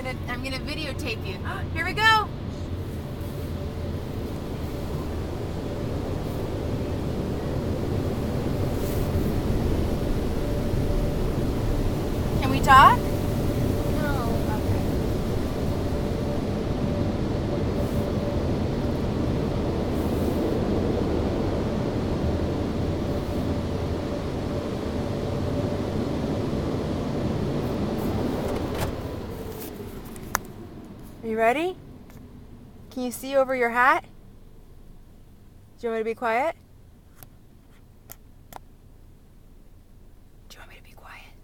I'm gonna videotape you. Here we go. Can we talk? No. Okay. Are you ready? Can you see over your hat? Do you want me to be quiet? Do you want me to be quiet?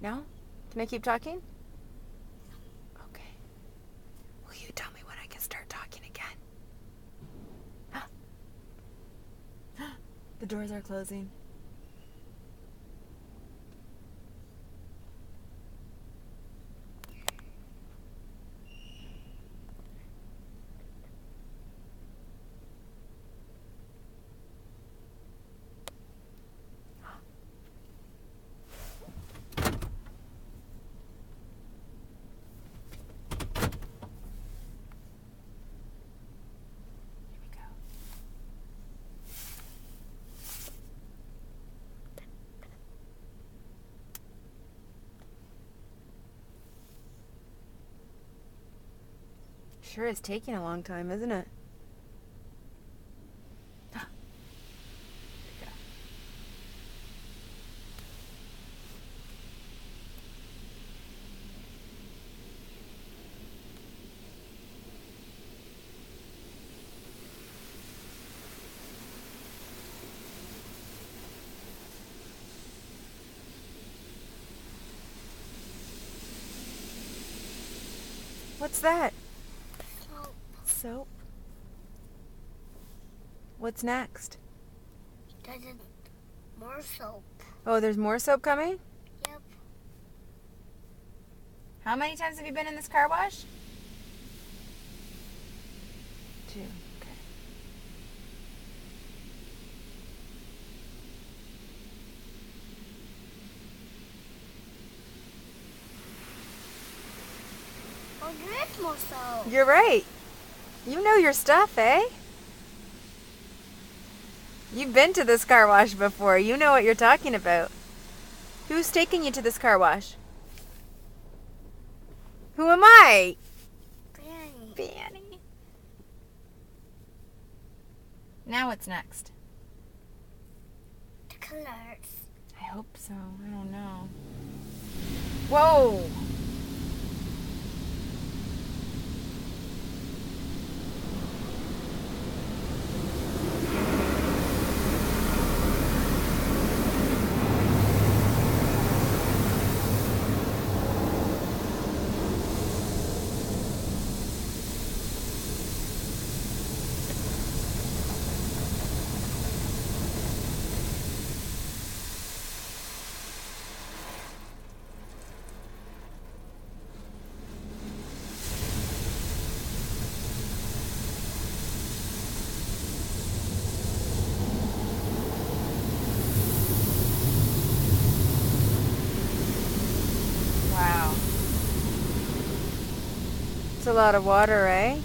No? Can I keep talking? Okay. Will you tell me when I can start talking again? The doors are closing. Here we go. Sure is taking a long time, isn't it? Here we go. What's that? Soap. Soap? What's next? Doesn't more soap. Oh, there's more soap coming? Yep. How many times have you been in this car wash? 2. Okay. Oh, there is more soap. You're right. You know your stuff, eh? You've been to this car wash before. You know what you're talking about. Who's taking you to this car wash? Who am I? Fanny. Fanny. Now what's next? The colors. I hope so. I don't know. Whoa! Wow. It's a lot of water, eh?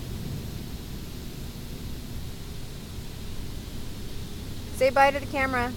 Say bye to the camera.